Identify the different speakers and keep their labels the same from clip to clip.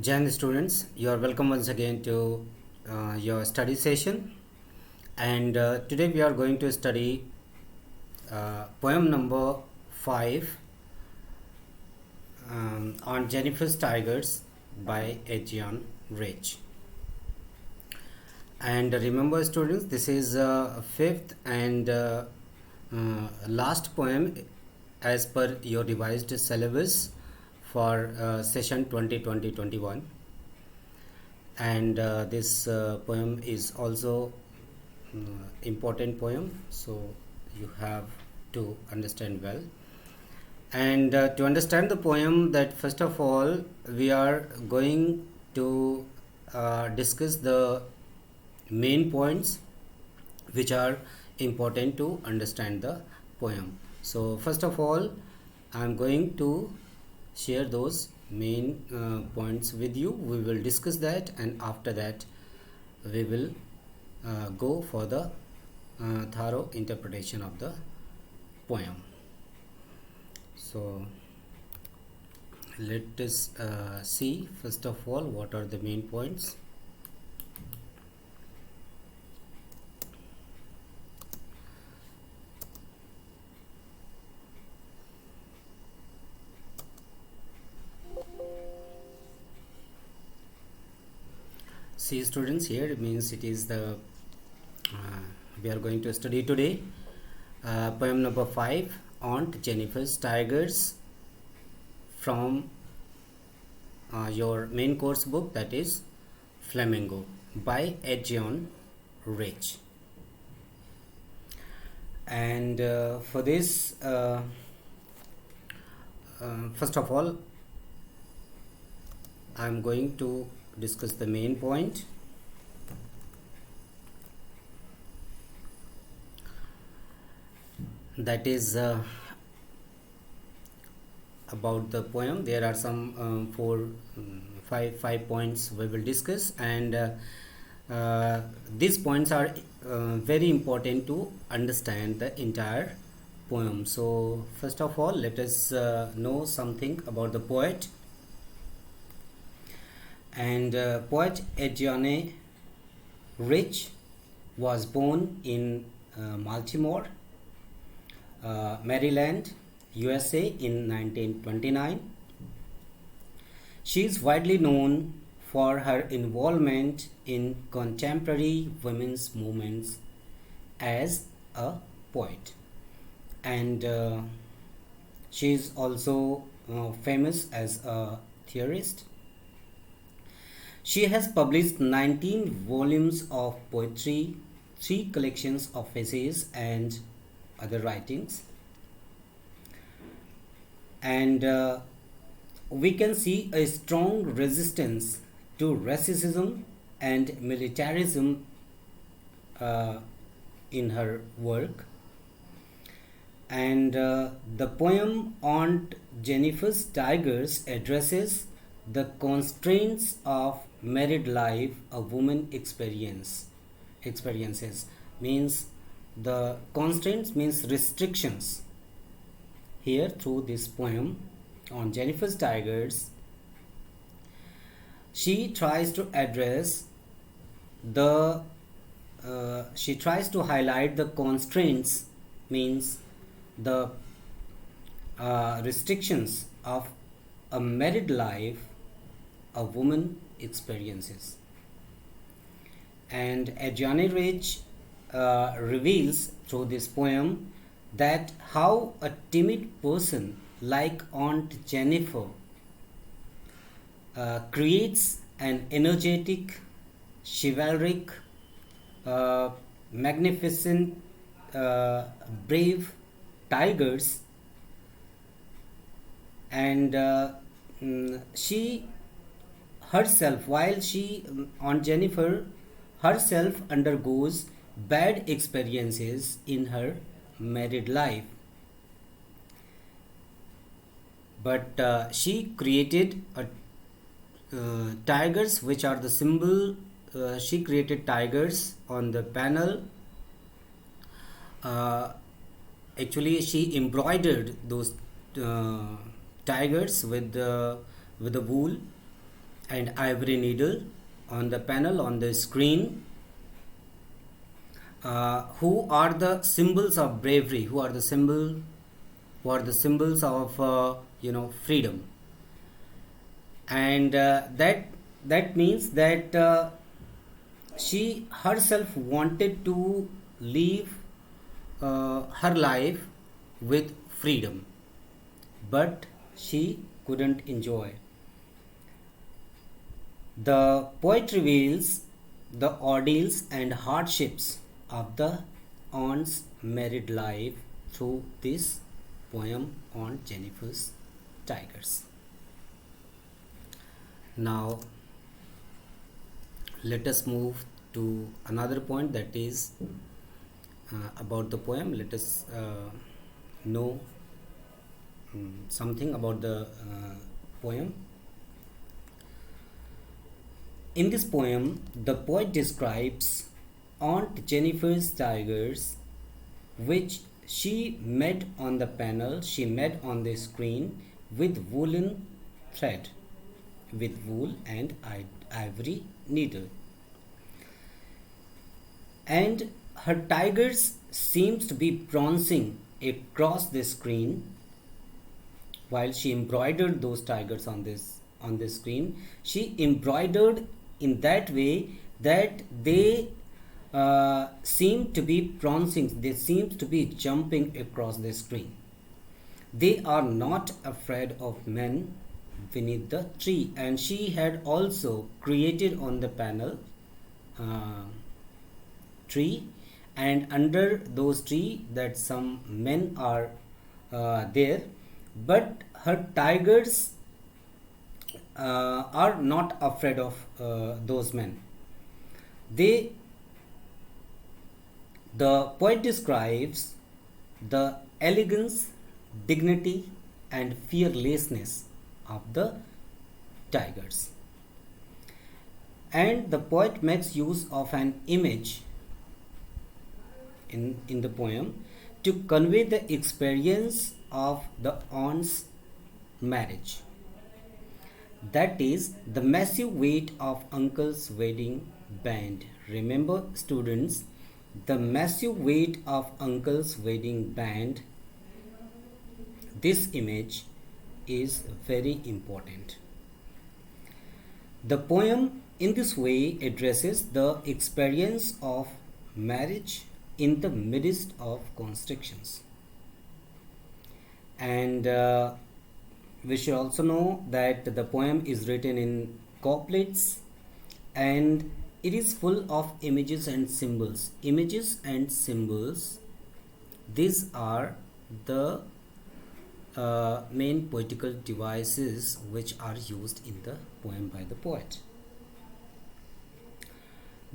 Speaker 1: Jan students, you are welcome once again to your study session, and today we are going to study poem number 5 on Jennifer's Tigers by Adrian Rich. And remember students, this is fifth and last poem as per your revised syllabus for session 2020-21, and this poem is also important poem, so you have to understand well. And to understand the poem, that first of all we are going to discuss the main points which are important to understand the poem. So first of all, I am going to share those main points with you. We will discuss that, and after that we will go for the thorough interpretation of the poem. So let us see first of all what are the main points. See students, here it means it is the we are going to study today poem number 5 on Jennifer's Tigers from your main course book, that is Flamingo by Adrian Rich. And for this first of all I am going to discuss the main point. That is about the poem. There are some five points we will discuss, and these points are very important to understand the entire poem. So first of all, let us know something about the poet. And poet Adrian Rich was born in Baltimore, Maryland, USA in 1929. She is widely known for her involvement in contemporary women's movements as a poet, and she is also famous as a theorist. She has published 19 volumes of poetry, 3 collections of essays and other writings. And we can see a strong resistance to racism and militarism in her work. And the poem on Jennifer's Tigers addresses the constraints of married life a woman experiences. Means the constraints means restrictions. Here through this poem on Jennifer's Tigers, she tries to address the she tries to highlight the constraints, means the restrictions of a married life a woman experiences. And Adrian Rich reveals through this poem that how a timid person like Aunt Jennifer creates an energetic, chivalric, magnificent, brave tigers, and she herself, while Aunt Jennifer herself undergoes bad experiences in her married life, but she created tigers which are the symbol. She created tigers on the panel. Actually she embroidered those tigers with the wool, and ivory needle. On the panel, on the screen, who are the symbols of bravery, who are the symbols of freedom. And that means that she herself wanted to live her life with freedom, but she couldn't enjoy. The poet reveals the ordeals and hardships of the aunt's married life through this poem on Jennifer's tigers. Now, let us move to another point, that is about the poem. Let us know something about the poem. In this poem, the poet describes Aunt Jennifer's tigers, which she made on the panel, she made on the screen with woolen thread, with wool and ivory needle. And her tigers seems to be prancing across the screen while she embroidered those tigers on the screen. She embroidered in that way that they seem to be prancing, they seem to be jumping across the screen. They are not afraid of men beneath the tree. And she had also created on the panel tree, and under those tree that some men are there, but her tigers are not afraid of those men. The poet describes the elegance, dignity and fearlessness of the tigers. And the poet makes use of an image in the poem to convey the experience of the aunt's marriage. That is the massive weight of uncle's wedding band. Remember, students, the massive weight of uncle's wedding band. This image is very important. The poem in this way addresses the experience of marriage in the midst of constrictions. And we should also know that the poem is written in couplets, and it is full of images and symbols. Images and symbols, these are the main poetical devices which are used in the poem by the poet.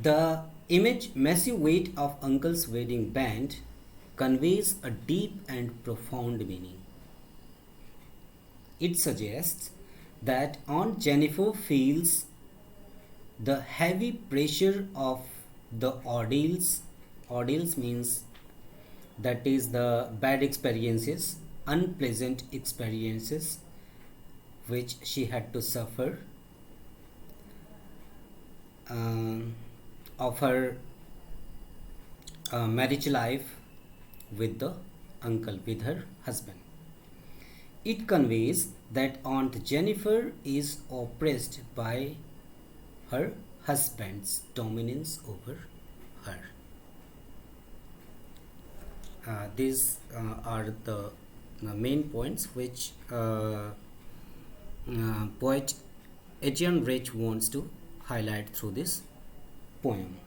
Speaker 1: The image massive weight of uncle's wedding band conveys a deep and profound meaning. It suggests that Aunt Jennifer feels the heavy pressure of the ordeals. Ordeals means that is the bad experiences, unpleasant experiences which she had to suffer of her marriage life with the uncle, with her husband. It conveys that Aunt Jennifer is oppressed by her husband's dominance over her. These are the main points which poet Adrian Rich wants to highlight through this poem.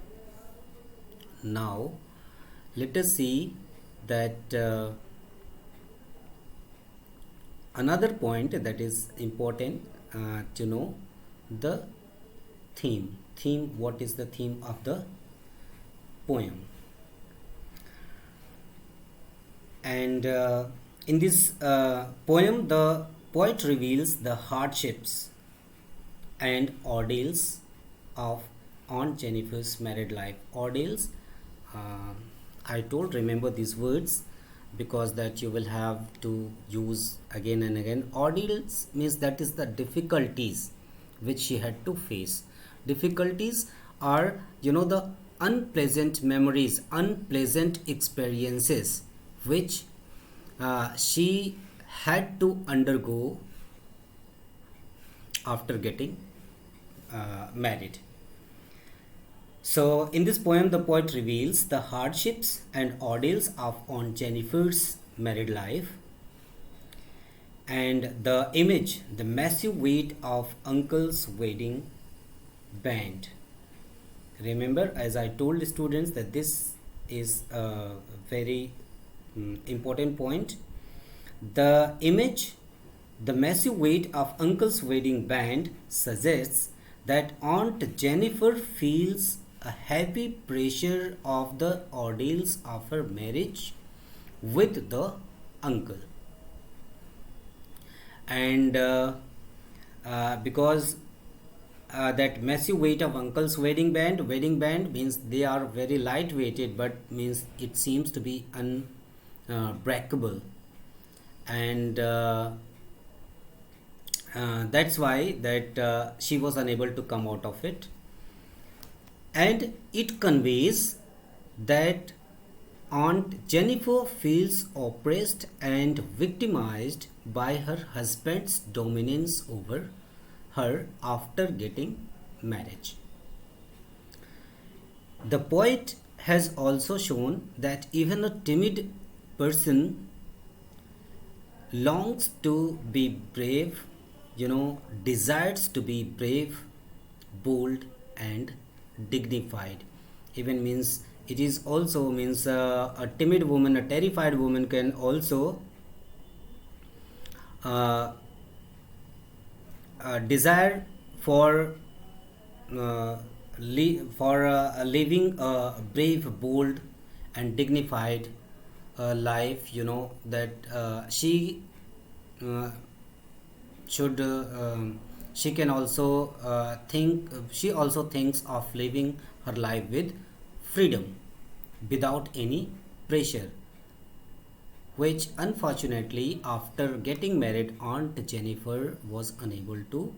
Speaker 1: Now let us see that another point that is important to know, the theme. What is the theme of the poem? And in this poem, the poet reveals the hardships and ordeals of Aunt Jennifer's married life. Ordeals, I told, remember these words because that you will have to use again and again. Ordeals means that is the difficulties which she had to face. Difficulties are, the unpleasant memories, unpleasant experiences which she had to undergo after getting married. So, in this poem, the poet reveals the hardships and ordeals of Aunt Jennifer's married life, and the image, the massive weight of uncle's wedding band. Remember, as I told the students, that this is a very important point. The image, the massive weight of uncle's wedding band suggests that Aunt Jennifer feels a heavy pressure of the ordeals of her marriage with the uncle. And because that massive weight of uncle's wedding band means they are very light weighted, but means it seems to be unbreakable, and that's why that she was unable to come out of it. And it conveys that Aunt Jennifer feels oppressed and victimized by her husband's dominance over her after getting marriage. The poet has also shown that even a timid person longs to be brave, desires to be brave, bold, and dignified. Even means it is also means a timid woman, a terrified woman can also desire for living a brave, bold, and dignified life. That she should. She can also think. She also thinks of living her life with freedom, without any pressure, which unfortunately after getting married Aunt Jennifer was unable to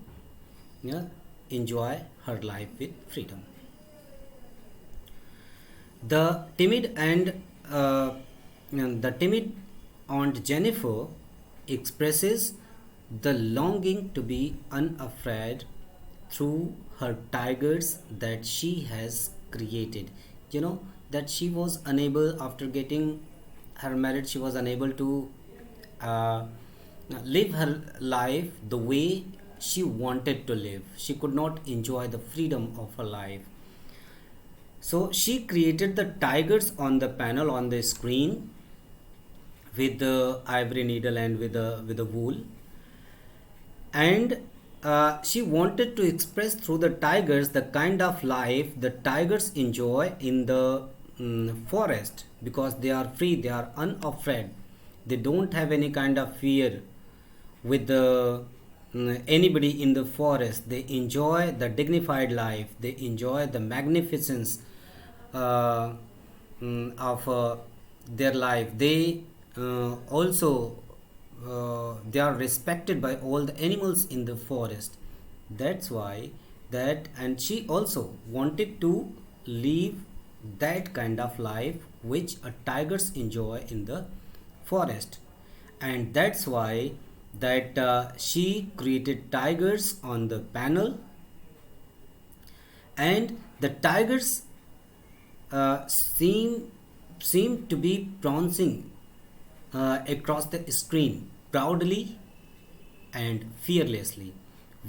Speaker 1: enjoy her life with freedom. The timid and the timid Aunt Jennifer expresses the longing to be unafraid through her tigers that she has created. That she was unable, after getting her marriage, she was unable to live her life the way she wanted to live. She could not enjoy the freedom of her life. So she created the tigers on the panel, on the screen, with the ivory needle and with the wool. And she wanted to express through the tigers the kind of life the tigers enjoy in the forest, because they are free, they are unafraid, they don't have any kind of fear with anybody in the forest. They enjoy the dignified life, they enjoy the magnificence of their life. They also they are respected by all the animals in the forest. That's why that, and she also wanted to live that kind of life which a tigers enjoy in the forest. And that's why that she created tigers on the panel, and the tigers seem to be prancing across the screen proudly and fearlessly,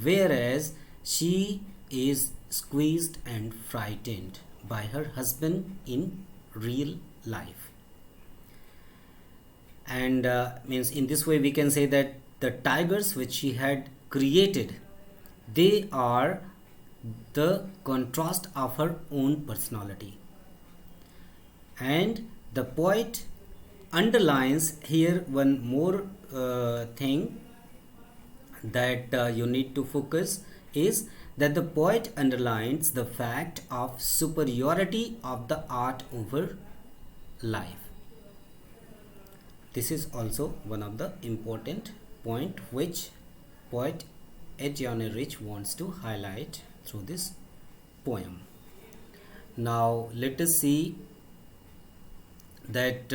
Speaker 1: whereas she is squeezed and frightened by her husband in real life. And means in this way we can say that the tigers which she had created, they are the contrast of her own personality. And the poet underlines here one more thing that you need to focus, is that the poet underlines the fact of superiority of the art over life. This is also one of the important point which poet Etienne Rich wants to highlight through this poem. Now let us see that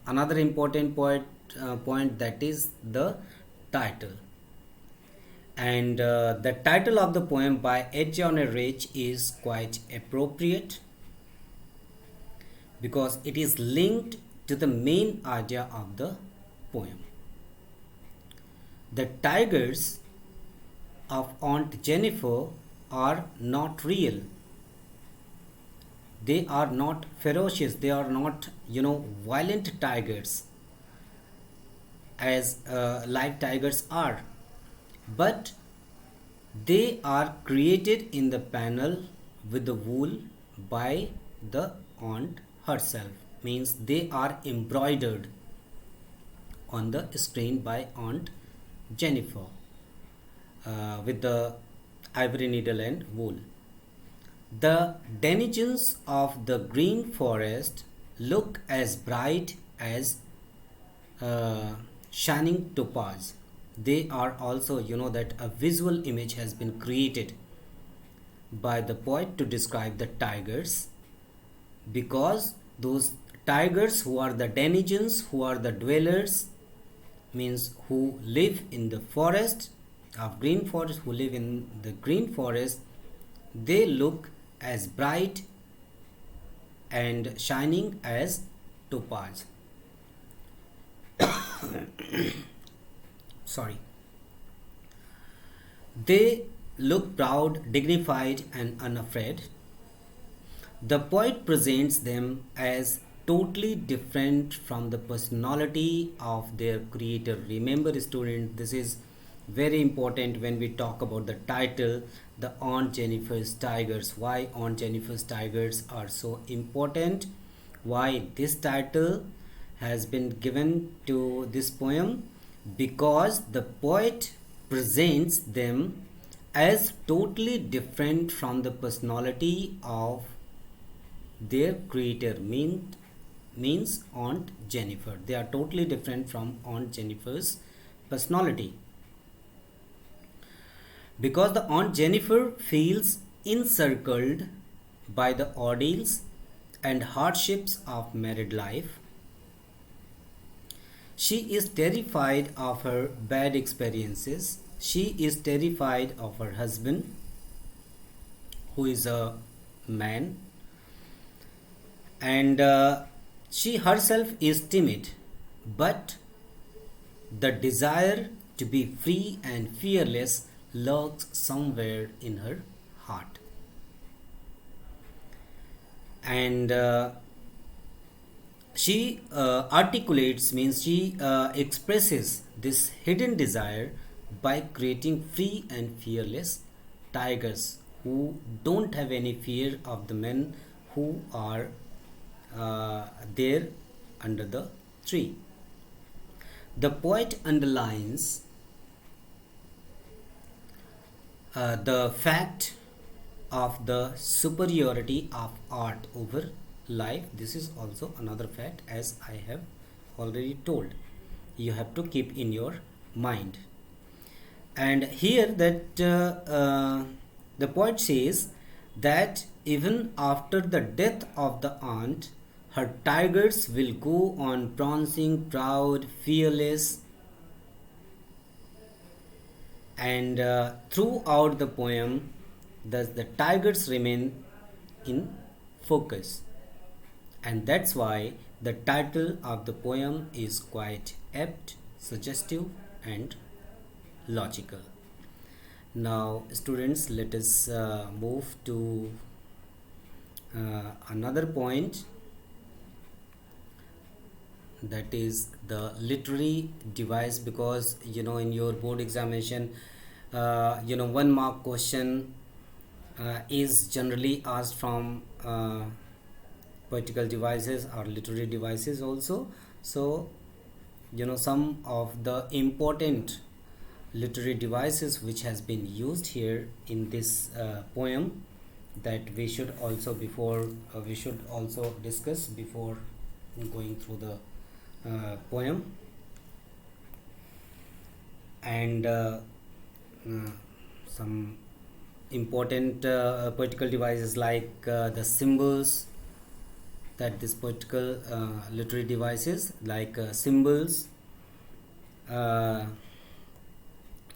Speaker 1: another important point, that is the title. And the title of the poem by Etienne Rich is quite appropriate because it is linked to the main idea of the poem. The tigers of Aunt Jennifer are not real. They are not ferocious. They are not, violent tigers as live tigers are. But they are created in the panel with the wool by the aunt herself. Means they are embroidered on the screen by Aunt Jennifer with the ivory needle and wool. The denizens of the green forest look as bright as shining topaz. They are also, that a visual image has been created by the poet to describe the tigers, because those tigers who are the denizens, who are the dwellers, means who live in the forest of green forest, who live in the green forest, they look as bright and shining as topaz. Sorry. They look proud, dignified, and unafraid. The poet presents them as totally different from the personality of their creator. Remember, student, this is very important when we talk about the title, the Aunt Jennifer's Tigers. Why Aunt Jennifer's Tigers are so important? Why this title has been given to this poem? Because the poet presents them as totally different from the personality of their creator, means Aunt Jennifer. They are totally different from Aunt Jennifer's personality, because the Aunt Jennifer feels encircled by the ordeals and hardships of married life. She is terrified of her bad experiences. She is terrified of her husband, who is a man, and she herself is timid, but the desire to be free and fearless lurks somewhere in her heart. And she articulates, means she expresses this hidden desire by creating free and fearless tigers who don't have any fear of the men who are there under the tree. The poet underlines the fact of the superiority of art over life. This is also another fact, as I have already told. You have to keep in your mind. And here that the poet says that even after the death of the aunt, her tigers will go on prancing, proud, fearless, and throughout the poem, thus the tigers remain in focus. And that's why the title of the poem is quite apt, suggestive, and logical. Now, students, let us move to another point, that is the literary device, because in your board examination 1 mark question is generally asked from poetical devices or literary devices also. So some of the important literary devices which has been used here in this poem, that we should also discuss before going through the poem. And some important political devices like the symbols that this political literary devices like symbols, uh,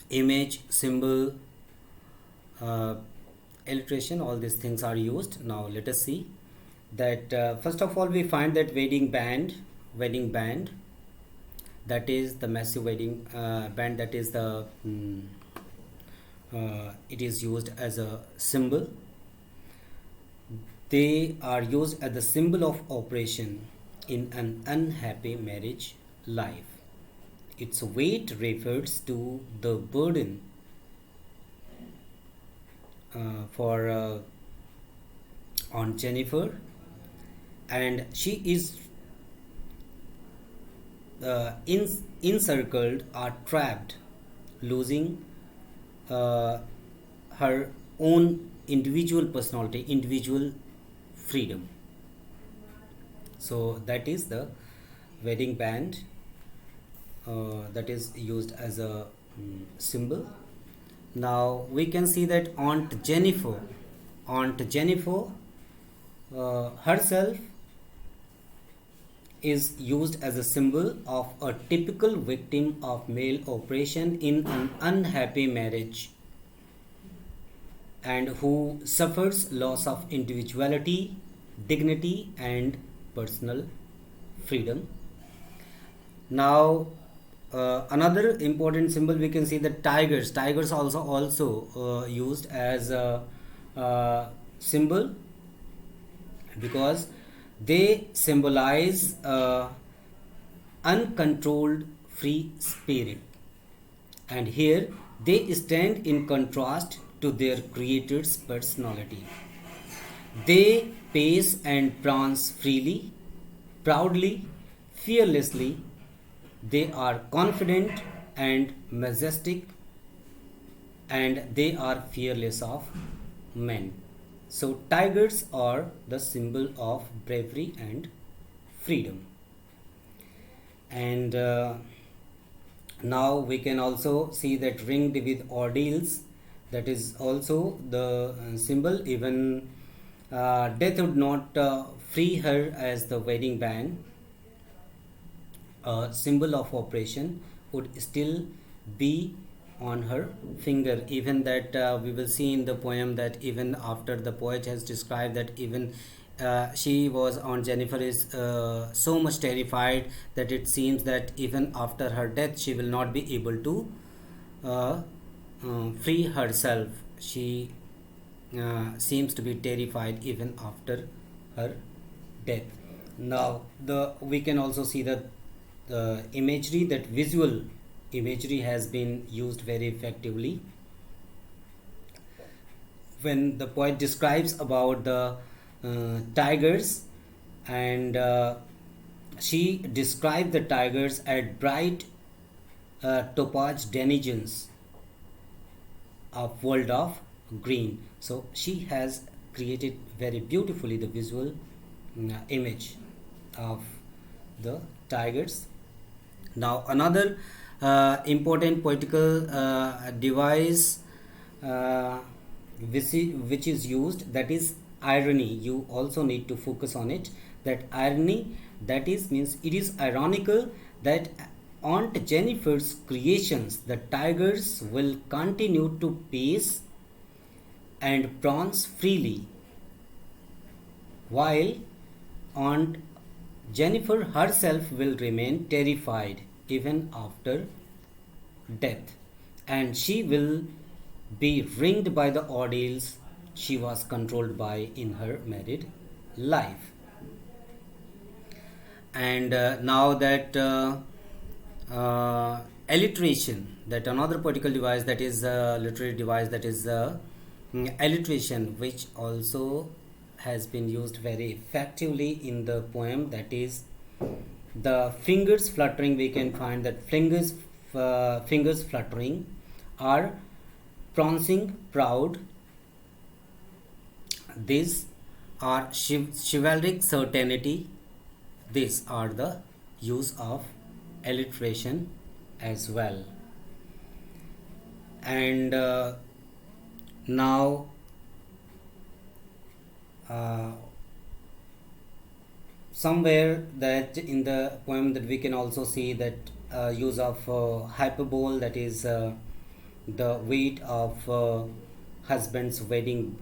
Speaker 1: image, symbol, uh, illustration, all these things are used. Now let us see that first of all we find that wedding band, that is the massive wedding band, that is the it is used as a symbol. They are used as the symbol of operation in an unhappy marriage life. Its weight refers to the burden for on Jennifer, and she is encircled or trapped, losing uh, her own individual personality, individual freedom. So that is the wedding band that is used as a symbol. Now we can see that Aunt Jennifer herself is used as a symbol of a typical victim of male oppression in an unhappy marriage and who suffers loss of individuality, dignity, and personal freedom. Now, another important symbol we can see the tigers. Tigers also used as a symbol because they symbolize uncontrolled free spirit, and here they stand in contrast to their creator's personality. They pace and prance freely, proudly, fearlessly. They are confident and majestic, and they are fearless of men. So, tigers are the symbol of bravery and freedom. And now we can also see that ringed with ordeals, that is also the symbol. Even death would not free her as the wedding band. A symbol of oppression would still be on her finger. Even that we will see in the poem that even after the poet has described that even she was on Jennifer is so much terrified that it seems that even after her death she will not be able to uh, free herself. She seems to be terrified even after her death. Now we can also see that the imagery, that visual imagery has been used very effectively when the poet describes about the tigers, and she described the tigers as bright topaz denizens of world of green. So she has created very beautifully the visual image of the tigers. Now another important poetical device which is used, that is irony. You also need to focus on it, that irony, that is means it is ironical that Aunt Jennifer's creations, the tigers, will continue to pace and prance freely, while Aunt Jennifer herself will remain terrified even after death, and she will be ringed by the ordeals she was controlled by in her married life. And now that alliteration, that another poetical device, that is a literary device, that is alliteration, which also has been used very effectively in the poem, that is the fingers fluttering. We can find that fingers fluttering are prancing proud. These are chivalric certainty. These are the use of alliteration as well. And Now uh, somewhere that in the poem that we can also see that use of hyperbole, that is the weight of husband's wedding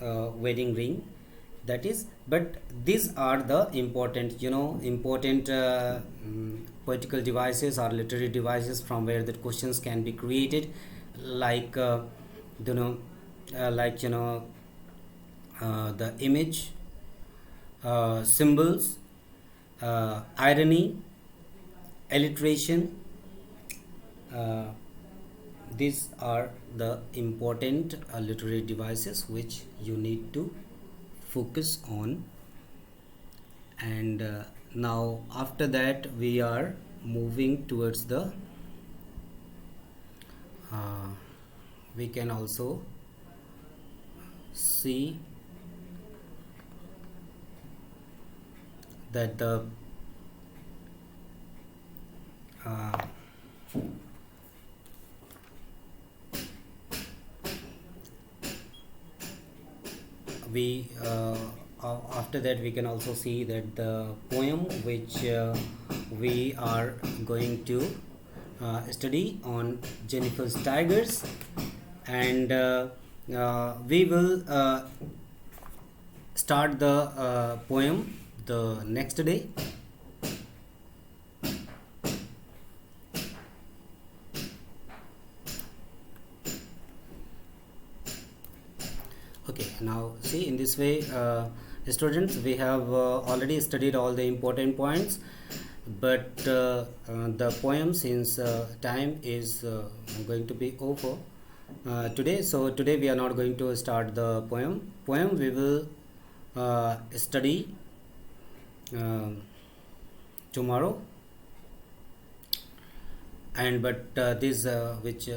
Speaker 1: ring, that is. But these are the important poetical devices or literary devices from where the questions can be created, like you know like the image, symbols, irony, alliteration. uh, these are the important literary devices which you need to focus on. And now after that we are moving towards the uh, we can also see that the uh, we after that we can also see that the poem which we are going to study on Jennifer's Tigers. And we will start the poem the next day. Okay, now see, in this way students, we have already studied all the important points, but the poem, since time is going to be over today, so today we are not going to start the poem we will study tomorrow. And but these which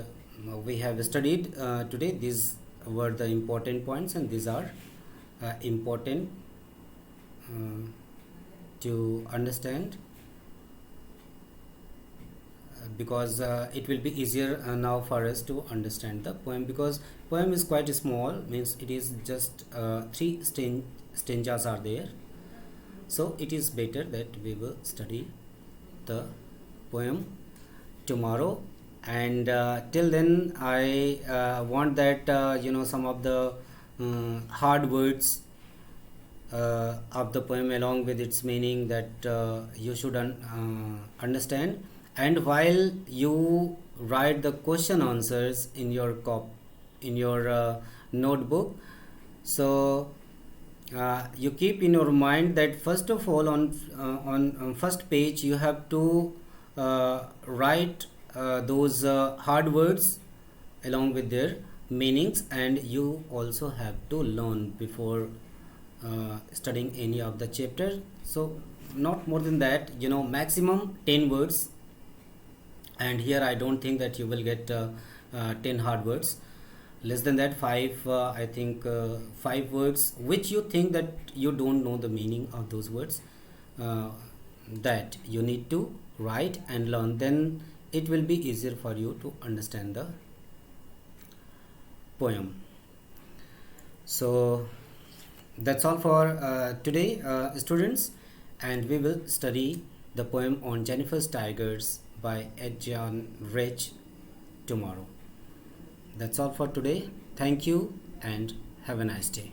Speaker 1: we have studied today, these were the important points, and these are important to understand, because it will be easier now for us to understand the poem, because poem is quite small, means it is just three stanzas are there, so it is better that we will study the poem tomorrow. And till then I want that some of the hard words of the poem along with its meaning, that you should understand. And while you write the question answers in your notebook, so you keep in your mind that first of all on first page you have to write those hard words along with their meanings, and you also have to learn before studying any of the chapter. So not more than that, maximum 10 words. And here I don't think that you will get 10 hard words. Less than that, 5 I think 5 words which you think that you don't know the meaning of those words, that you need to write and learn, then it will be easier for you to understand the poem. So that's all for today, students, and we will study the poem on Jennifer's Tigers by Edjan Rich tomorrow. That's all for today. Thank you and have a nice day.